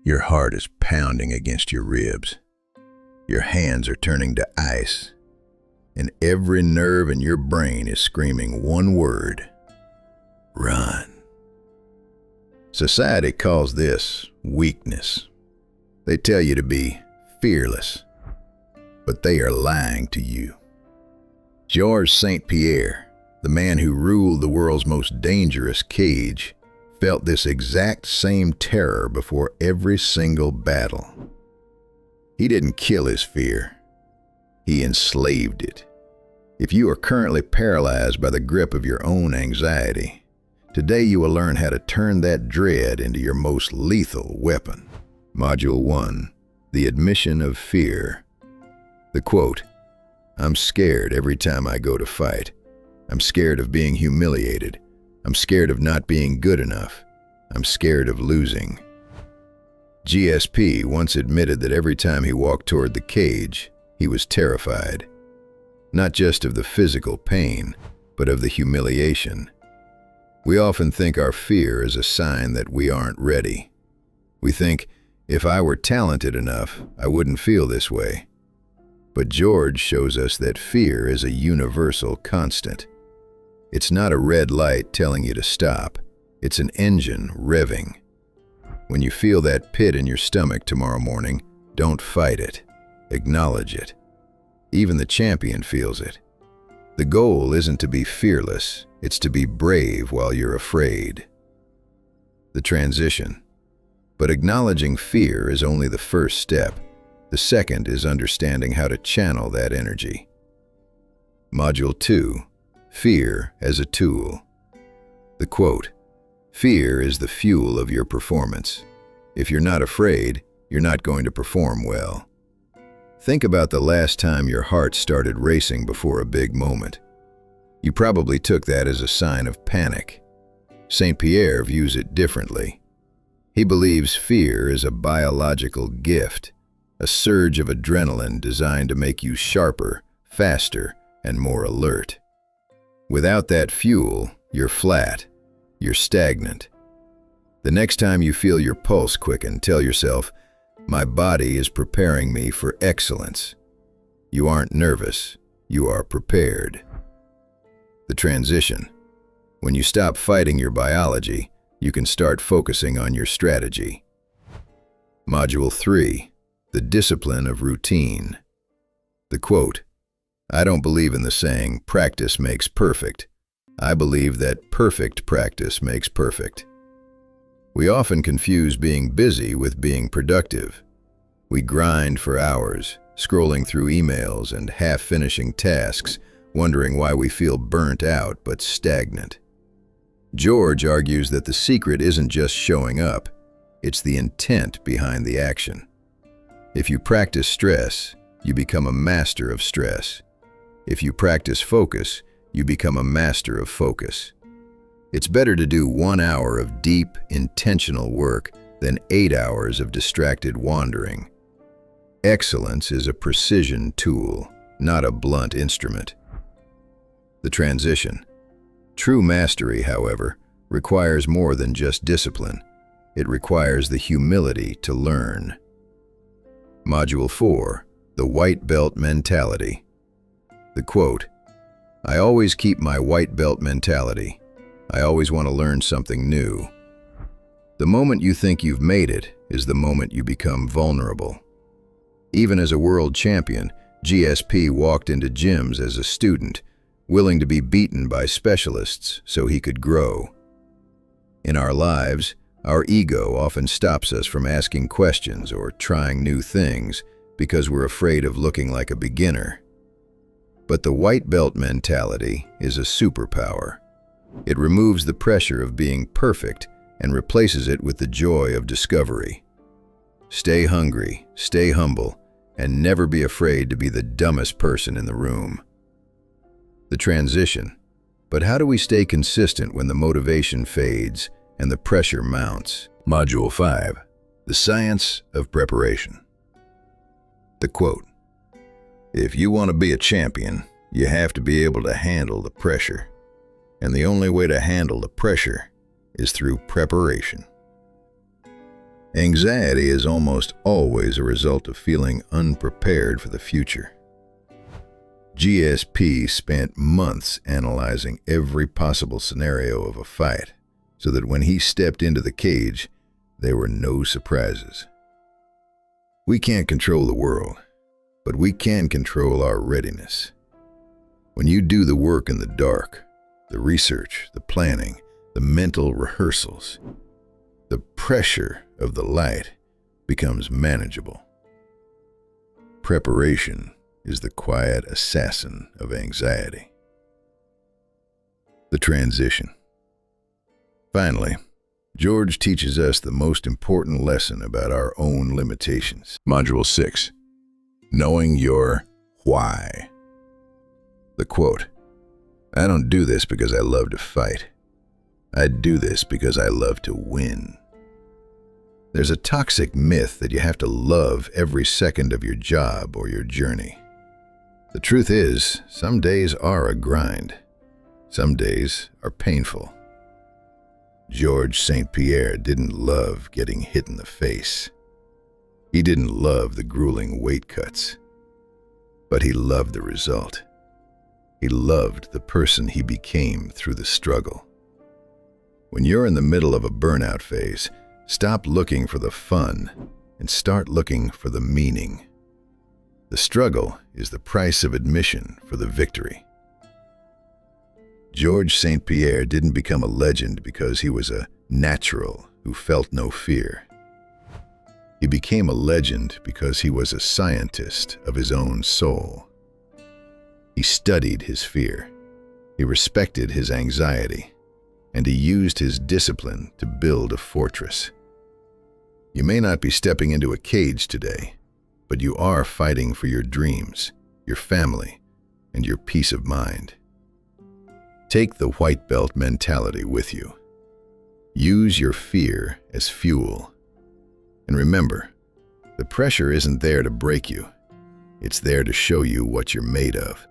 Your heart is pounding against your ribs. Your hands are turning to ice, and every nerve in your brain is screaming one word: run. Society calls this weakness. They tell you to be fearless, but they are lying to you. Georges St-Pierre, the man who ruled the world's most dangerous cage, felt this exact same terror before every single battle. He didn't kill his fear. He enslaved it. If you are currently paralyzed by the grip of your own anxiety, today you will learn how to turn that dread into your most lethal weapon. Module 1. The Admission of Fear. The quote: "I'm scared every time I go to fight. I'm scared of being humiliated. I'm scared of not being good enough. I'm scared of losing." GSP once admitted that every time he walked toward the cage, he was terrified. Not just of the physical pain, but of the humiliation. We often think our fear is a sign that we aren't ready. We think, if I were talented enough, I wouldn't feel this way. But George shows us that fear is a universal constant. It's not a red light telling you to stop. It's an engine revving. When you feel that pit in your stomach tomorrow morning, don't fight it. Acknowledge it. Even the champion feels it. The goal isn't to be fearless, it's to be brave while you're afraid. The transition. But acknowledging fear is only the first step. The second is understanding how to channel that energy. Module 2. Fear as a tool. The quote: "Fear is the fuel of your performance. If you're not afraid, you're not going to perform well." Think about the last time your heart started racing before a big moment. You probably took that as a sign of panic. St-Pierre views it differently. He believes fear is a biological gift, a surge of adrenaline designed to make you sharper, faster, and more alert. Without that fuel, you're flat, you're stagnant. The next time you feel your pulse quicken, tell yourself, "My body is preparing me for excellence." You aren't nervous, you are prepared. The transition. When you stop fighting your biology, you can start focusing on your strategy. Module 3. The Discipline of Routine. The quote: "I don't believe in the saying, 'practice makes perfect.' I believe that perfect practice makes perfect." We often confuse being busy with being productive. We grind for hours, scrolling through emails and half-finishing tasks, wondering why we feel burnt out but stagnant. George argues that the secret isn't just showing up, it's the intent behind the action. If you practice stress, you become a master of stress. If you practice focus, you become a master of focus. It's better to do 1 hour of deep, intentional work than 8 hours of distracted wandering. Excellence is a precision tool, not a blunt instrument. The transition. True mastery, however, requires more than just discipline. It requires the humility to learn. Module 4. The White Belt Mentality. The quote: "I always keep my white belt mentality. I always want to learn something new." The moment you think you've made it is the moment you become vulnerable. Even as a world champion, GSP walked into gyms as a student, willing to be beaten by specialists so he could grow. In our lives, our ego often stops us from asking questions or trying new things because we're afraid of looking like a beginner. But the white belt mentality is a superpower. It removes the pressure of being perfect and replaces it with the joy of discovery. Stay hungry, stay humble, and never be afraid to be the dumbest person in the room. The transition. But how do we stay consistent when the motivation fades and the pressure mounts? Module 5. The Science of Preparation. The quote: "If you want to be a champion, you have to be able to handle the pressure. And the only way to handle the pressure is through preparation." Anxiety is almost always a result of feeling unprepared for the future. GSP spent months analyzing every possible scenario of a fight, so that when he stepped into the cage, there were no surprises. We can't control the world, but we can control our readiness. When you do the work in the dark, the research, the planning, the mental rehearsals, the pressure of the light becomes manageable. Preparation is the quiet assassin of anxiety. The transition. Finally, George teaches us the most important lesson about our own limitations. Module 6. Knowing your why. The quote, "I don't do this because I love to fight. I do this because I love to win." There's a toxic myth that you have to love every second of your job or your journey. The truth is, some days are a grind. Some days are painful. George St-Pierre didn't love getting hit in the face. He didn't love the grueling weight cuts. But he loved the result. He loved the person he became through the struggle. When you're in the middle of a burnout phase, stop looking for the fun and start looking for the meaning. The struggle is the price of admission for the victory. George St-Pierre didn't become a legend because he was a natural who felt no fear. He became a legend because he was a scientist of his own soul. He studied his fear, he respected his anxiety, and he used his discipline to build a fortress. You may not be stepping into a cage today, but you are fighting for your dreams, your family, and your peace of mind. Take the white belt mentality with you. Use your fear as fuel. And remember, the pressure isn't there to break you. It's there to show you what you're made of.